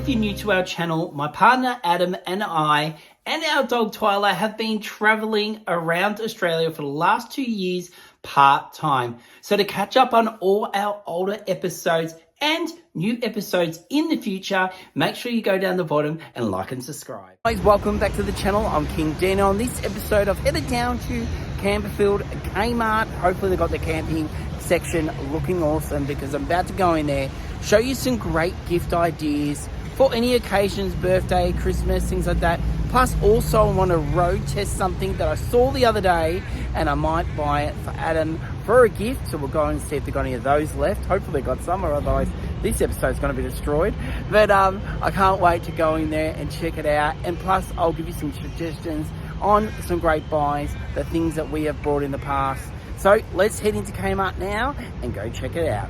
if you're new to our channel, my partner Adam and I and our dog Twyla have been traveling around Australia for the last 2 years part-time. So to catch up on all our older episodes and new episodes in the future, make sure you go down the bottom and like and subscribe. Guys, welcome back to the channel. I'm King Dino. On this episode, I've headed down to Camperfield Kmart. Hopefully they've got the camping section looking awesome because I'm about to go in there, show you some great gift ideas for any occasions, birthday, Christmas, things like that. Plus also I want to road test something that I saw the other day and I might buy it for Adam for a gift. So we'll go and see if they've got any of those left. Hopefully they've got some, or otherwise this episode's going to be destroyed. But I can't wait to go in there and check it out. And plus I'll give you some suggestions on some great buys, the things that we have bought in the past. So let's head into Kmart now and go check it out.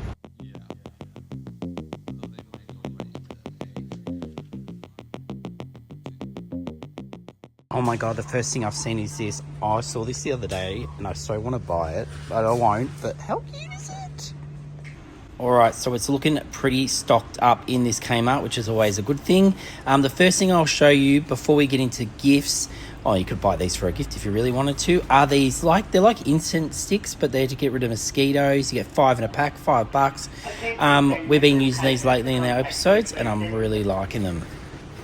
Oh my God, the first thing I've seen is this. I saw this the other day and I so want to buy it, but I won't. But how cute is it? All right, so it's looking pretty stocked up in this Kmart, which is always a good thing. The first thing I'll show you before we get into gifts, oh, you could buy these for a gift if you really wanted to, are these they're like instant sticks, but they're to get rid of mosquitoes. You get 5 in a pack, $5. We've been using these lately in our episodes and I'm really liking them.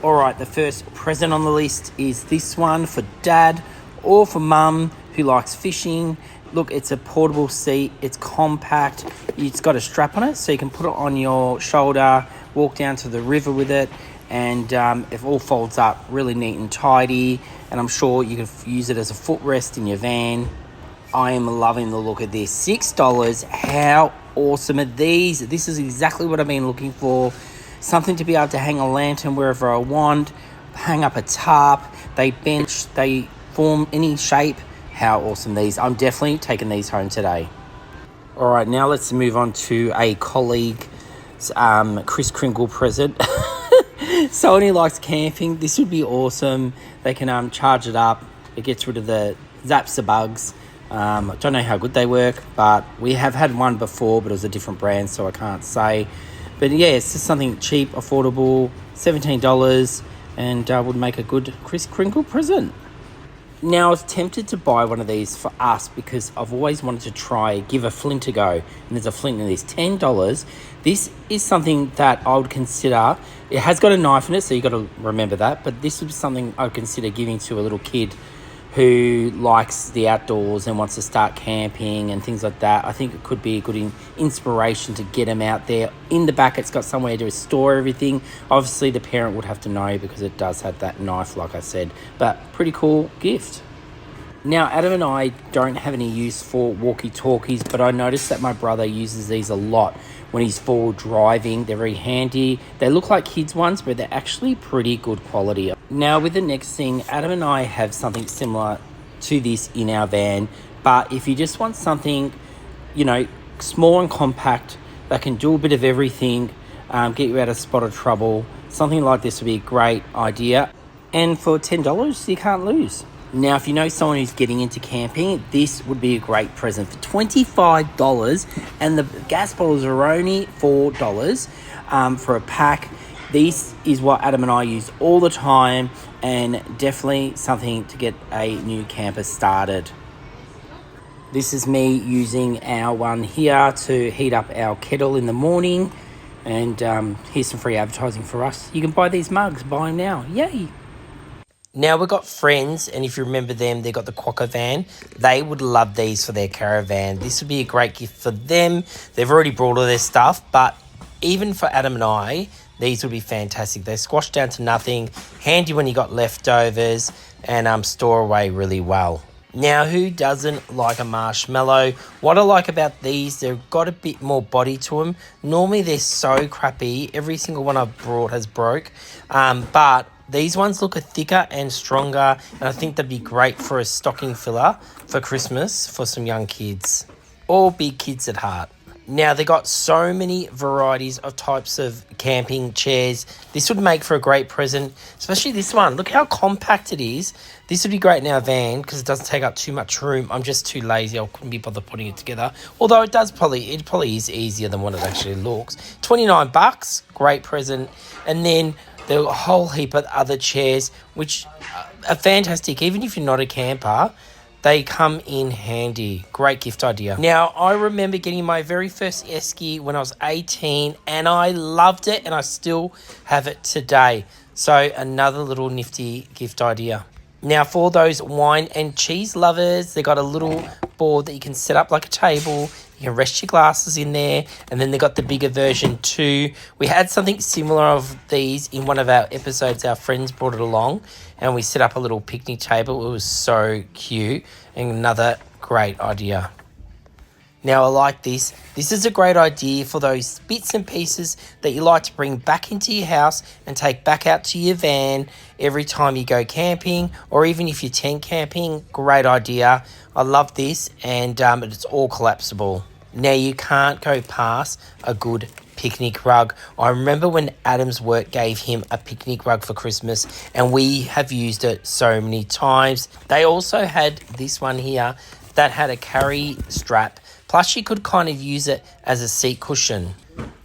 All right, the first present on the list is this one for Dad or for Mum who likes fishing. Look, it's a portable seat. It's compact. It's got a strap on it, so you can put it on your shoulder, walk down to the river with it, and it all folds up really neat and tidy. And I'm sure you can use it as a footrest in your van. I am loving the look of this. $6. How awesome are these? This is exactly what I've been looking for. Something to be able to hang a lantern wherever I want, hang up a tarp, they bench, they form any shape. How awesome these. I'm definitely taking these home today. All right, now let's move on to a colleague's Kris Kringle present. Someone who likes camping, this would be awesome. They can charge it up. It gets rid of the zaps the bugs. I don't know how good they work, but we have had one before, but it was a different brand, so I can't say. But yeah, it's just something cheap, affordable, $17, and would make a good Kris Kringle present. Now, I was tempted to buy one of these for us because I've always wanted to give a flint a go. And there's a flint in this, $10. This is something that I would consider. It has got a knife in it, so you've got to remember that. But this would be something I would consider giving to a little kid who likes the outdoors and wants to start camping and things like that. I think it could be a good inspiration to get them out there. In the back, it's got somewhere to store everything. Obviously, the parent would have to know because it does have that knife, like I said. But pretty cool gift. Now, Adam and I don't have any use for walkie-talkies, but I noticed that my brother uses these a lot when he's forward driving. They're very handy. They look like kids' ones, but they're actually pretty good quality. Now, with the next thing, Adam and I have something similar to this in our van, but if you just want something, small and compact that can do a bit of everything, get you out of a spot of trouble, something like this would be a great idea. And for $10, you can't lose. Now, if you know someone who's getting into camping, this would be a great present for $25, and the gas bottles are only $4 for a pack. This is what Adam and I use all the time, and definitely something to get a new camper started. This is me using our one here to heat up our kettle in the morning, and here's some free advertising for us. You can buy these mugs, buy them now, yay! Now we've got friends, and if you remember them, they've got the Quokka van. They would love these for their caravan. This would be a great gift for them. They've already brought all their stuff, but even for Adam and I, these would be fantastic. They squash down to nothing, handy when you got leftovers, and store away really well. Now, who doesn't like a marshmallow? What I like about these, they've got a bit more body to them. Normally, they're so crappy. Every single one I've brought has broke, but these ones look thicker and stronger, and I think they'd be great for a stocking filler for Christmas for some young kids or big kids at heart. Now, they got so many varieties of types of camping chairs. This would make for a great present, especially this one. Look how compact it is. This would be great in our van because it doesn't take up too much room. I'm just too lazy. I couldn't be bothered putting it together. Although it probably is easier than what it actually looks. $29, great present. And then There were a whole heap of other chairs, which are fantastic. Even if you're not a camper, they come in handy. Great gift idea. Now, I remember getting my very first esky when I was 18, and I loved it, and I still have it today. So another little nifty gift idea. Now, for those wine and cheese lovers, they got a little board that you can set up like a table. You can rest your glasses in there. And then they got the bigger version too. We had something similar of these in one of our episodes. Our friends brought it along and we set up a little picnic table. It was so cute and another great idea. Now, I like this. This is a great idea for those bits and pieces that you like to bring back into your house and take back out to your van every time you go camping, or even if you're tent camping. Great idea. I love this, and it's all collapsible. Now, you can't go past a good picnic rug. I remember when Adam's work gave him a picnic rug for Christmas, and we have used it so many times. They also had this one here that had a carry strap. Plus, you could kind of use it as a seat cushion.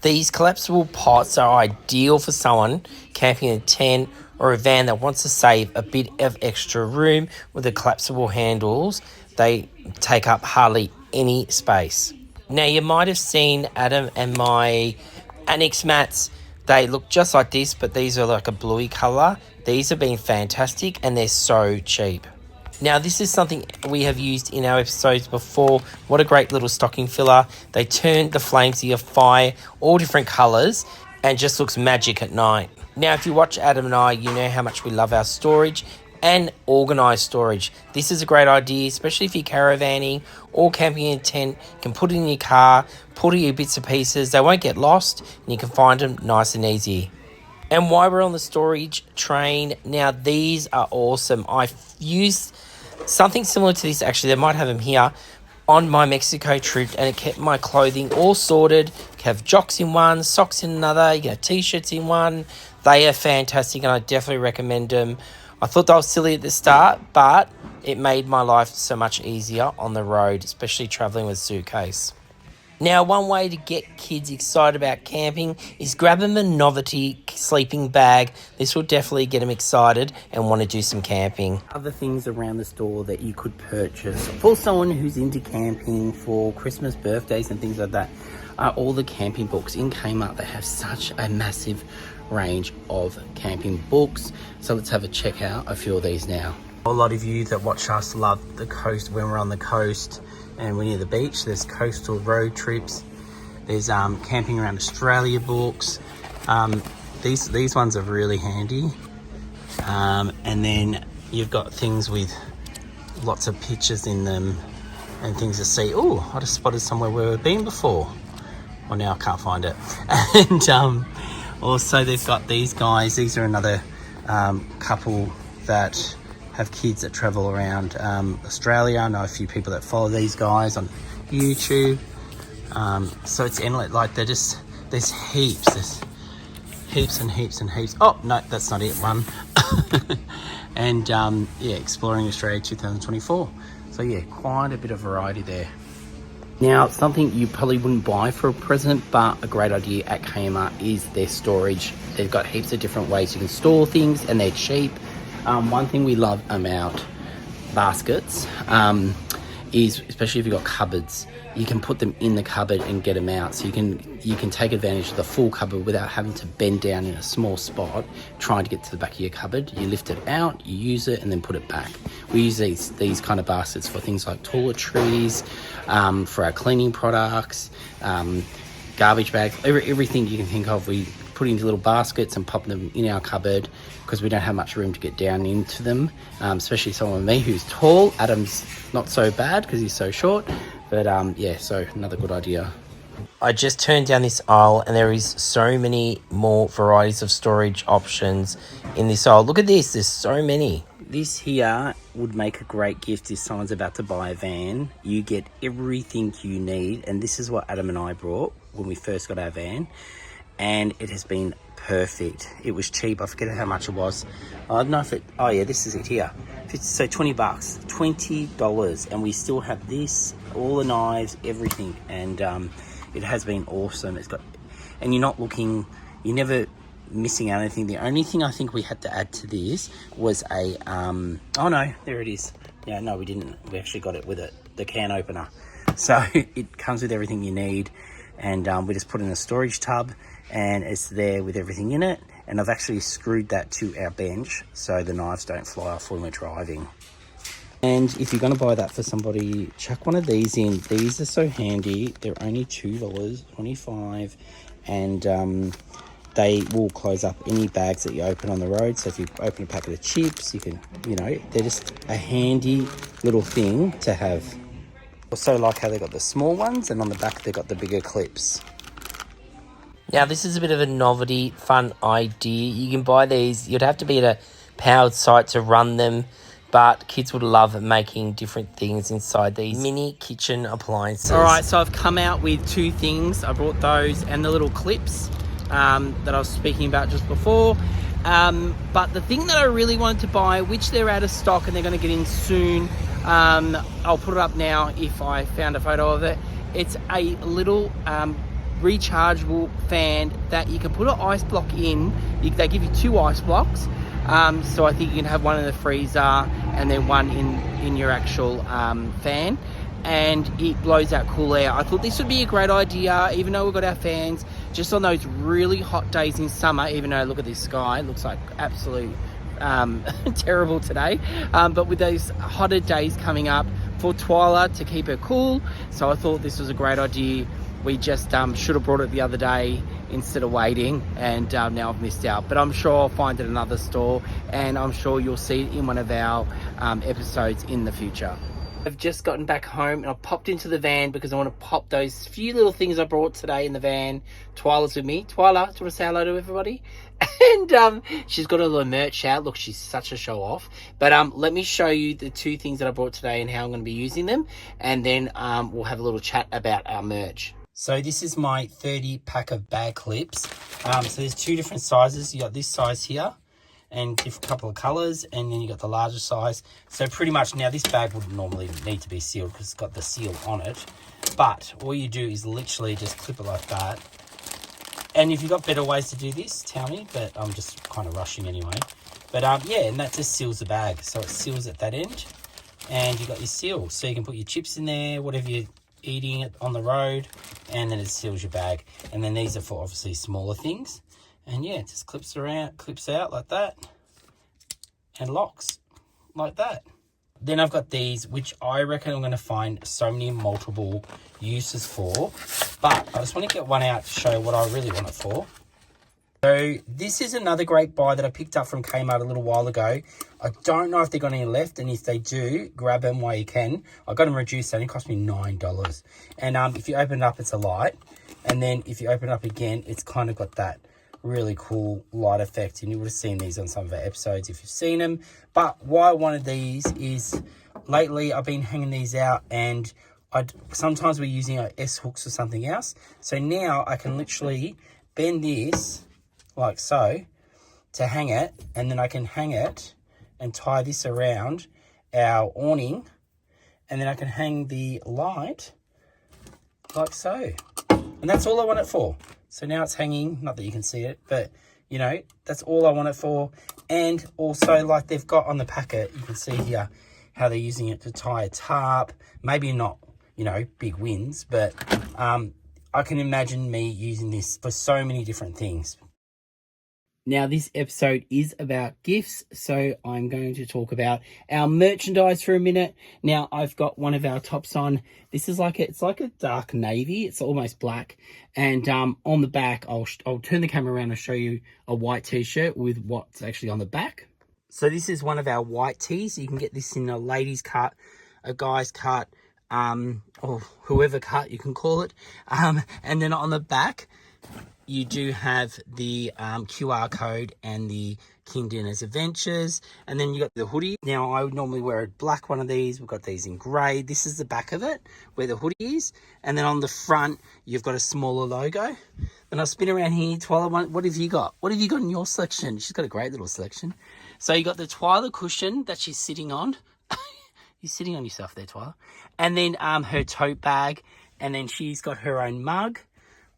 These collapsible pots are ideal for someone camping in a tent or a van that wants to save a bit of extra room. With the collapsible handles, they take up hardly any space. Now, you might have seen Adam and my annex mats. They look just like this, but these are like a bluey colour. These have been fantastic and they're so cheap. Now, this is something we have used in our episodes before. What a great little stocking filler. They turn the flames of your fire all different colours and just looks magic at night. Now, if you watch Adam and I, you know how much we love our storage and organised storage. This is a great idea, especially if you're caravanning or camping in a tent. You can put it in your car, put all your bits and pieces. They won't get lost and you can find them nice and easy. And while we're on the storage train, now these are awesome. I've used something similar to this, actually. They might have them here on my Mexico trip, and it kept my clothing all sorted. You can have jocks in one, socks in another, you can have t-shirts in one. They are fantastic and I definitely recommend them. I thought they were silly at the start, but it made my life so much easier on the road, especially traveling with a suitcase. Now, one way to get kids excited about camping is grab them a novelty sleeping bag. This will definitely get them excited and want to do some camping. Other things around the store that you could purchase for someone who's into camping for Christmas, birthdays and things like that are all the camping books. In Kmart, they have such a massive range of camping books. So let's have a check out a few of these now. A lot of you that watch us love the coast when we're on the coast and we're near the beach. There's coastal road trips. There's camping around Australia books. These ones are really handy. And then you've got things with lots of pictures in them and things to see. Oh, I just spotted somewhere where we've been before. Well, now I can't find it. And also they've got these guys. These are another couple that have kids that travel around Australia. I know a few people that follow these guys on YouTube. So it's endless. Like there's heaps. There's heaps and heaps and heaps. Oh no, that's not it. One. And yeah, Exploring Australia 2024. So yeah, quite a bit of variety there. Now, something you probably wouldn't buy for a present, but a great idea at Kmart is their storage. They've got heaps of different ways you can store things and they're cheap. One thing we love about baskets is, especially if you've got cupboards, you can put them in the cupboard and get them out. So you can take advantage of the full cupboard without having to bend down in a small spot trying to get to the back of your cupboard. You lift it out, you use it, and then put it back. We use these kind of baskets for things like toiletries, for our cleaning products, garbage bags, everything you can think of. We put into little baskets and pop them in our cupboard because we don't have much room to get down into them, especially someone like me who's tall. Adam's not so bad because he's so short, but yeah, so another good idea. I just turned down this aisle and there is so many more varieties of storage options in this aisle. Look at this, there's so many. This here would make a great gift if someone's about to buy a van. You get everything you need, and this is what Adam and I brought when we first got our van, and it has been perfect. It was cheap. I forget how much it was. I don't know if it, oh yeah, this is it here. So 20 bucks, $20, and we still have this, all the knives, everything, and it has been awesome. It's got, and you're not looking, you never missing out anything. The only thing I think we had to add to this was a, oh no, there it is. Yeah, no, we didn't. We actually got it with it, the can opener. So it comes with everything you need. And we just put in a storage tub and it's there with everything in it. And I've actually screwed that to our bench so the knives don't fly off when we're driving. And if you're going to buy that for somebody, chuck one of these in. These are so handy. They're only $2.25, and they will close up any bags that you open on the road. So if you open a packet of chips, you can, you know, they're just a handy little thing to have. Also like how they got the small ones, and on the back they got the bigger clips. Now this is a bit of a novelty, fun idea. You can buy these. You'd have to be at a powered site to run them, but kids would love making different things inside these mini kitchen appliances. All right, so I've come out with two things. I brought those and the little clips that I was speaking about just before. But the thing that I really wanted to buy, which they're out of stock and they're going to get in soon, I'll put it up now if I found a photo of it. It's a little rechargeable fan that you can put an ice block in. They give you 2 ice blocks. So I think you can have one in the freezer and then one in your actual fan, and it blows out cool air. I thought this would be a great idea, even though we've got our fans, just on those really hot days in summer. Even though, look at this sky, it looks like absolute terrible today, but with those hotter days coming up for Twyla to keep her cool, so I thought this was a great idea. We just should have brought it the other day instead of waiting, and now I've missed out. But I'm sure I'll find it in another store, and I'm sure you'll see it in one of our episodes in the future. I've just gotten back home and I popped into the van because I want to pop those few little things I brought today in the van. Twyla's with me. Twyla, do you want to say hello to everybody? And she's got a little merch out. Look, she's such a show off. But let me show you the 2 things that I brought today and how I'm going to be using them. And then we'll have a little chat about our merch. So this is my 30 pack of bag clips. So there's 2 different sizes. You got this size here and a couple of colors, and then you got the larger size. So pretty much now this bag would normally need to be sealed because it's got the seal on it. But all you do is literally just clip it like that. And if you've got better ways to do this, tell me, but I'm just kind of rushing anyway. But yeah, and that just seals the bag. So it seals at that end, and you got your seal. So you can put your chips in there, whatever you're eating it on the road, and then it seals your bag. And then these are for obviously smaller things. And yeah, it just clips out like that, and locks like that. Then I've got these, which I reckon I'm going to find so many multiple uses for, but I just want to get one out to show what I really want it for. So this is another great buy that I picked up from Kmart a little while ago. I don't know if they've got any left, and if they do, grab them while you can. I got them reduced, they only cost me $9. And if you open it up, it's a light, and then if you open it up again, it's kind of got that really cool light effect, and you would have seen these on some of our episodes if you've seen them. But why I wanted these is lately I've been hanging these out, and sometimes we're using our S hooks or something else. So now I can literally bend this like so to hang it, and then I can hang it and tie this around our awning, and then I can hang the light like so. And that's all I want it for. So now it's hanging, not that you can see it, but you know, that's all I want it for. And also, like they've got on the packet, you can see here how they're using it to tie a tarp. Maybe not, you know, big winds, but I can imagine me using this for so many different things. Now, this episode is about gifts, so I'm going to talk about our merchandise for a minute. Now, I've got one of our tops on. This is it's like a dark navy. It's almost black. And on the back, I'll turn the camera around and show you a white t-shirt with what's actually on the back. So this is one of our white tees. You can get this in a ladies cut, a guy's cut, or whoever cut you can call it. And then on the back, you do have the QR code and the King Dinner's Adventures. And then you got the hoodie. Now, I would normally wear a black one of these. We've got these in grey. This is the back of it, where the hoodie is. And then on the front, you've got a smaller logo. Then I'll spin around here. Twyla, what have you got? What have you got in your selection? She's got a great little selection. So you got the Twyla cushion that she's sitting on. You're sitting on yourself there, Twyla. And then her tote bag. And then she's got her own mug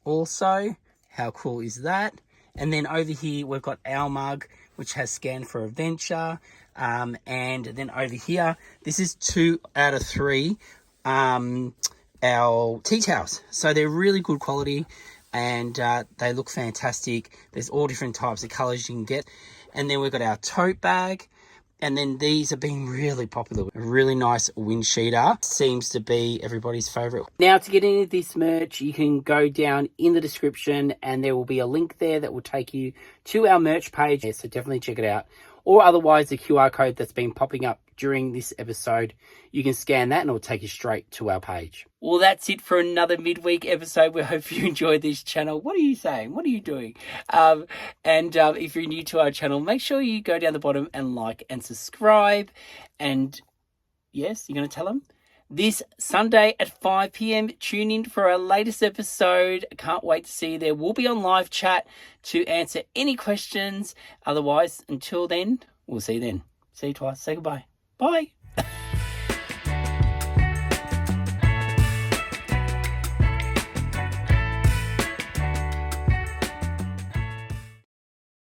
also. How cool is that? And then over here, we've got our mug, which has Scan for Adventure. And then over here, this is 2 out of 3, our tea towels. So they're really good quality, and they look fantastic. There's all different types of colours you can get. And then we've got our tote bag. And then these have been really popular. A really nice wind sheeter seems to be everybody's favourite. Now, to get into this merch, you can go down in the description and there will be a link there that will take you to our merch page. Yeah, so definitely check it out. Or otherwise, the QR code that's been popping up during this episode, you can scan that and it'll take you straight to our page. Well, that's it for another midweek episode. We hope you enjoyed this channel. What are you saying? What are you doing? If you're new to our channel, make sure you go down the bottom and like and subscribe. And yes, you're going to tell them? This Sunday at 5 p.m, tune in for our latest episode. Can't wait to see you there. We'll be on live chat to answer any questions. Otherwise, until then, we'll see you then. See you twice. Say goodbye. Bye.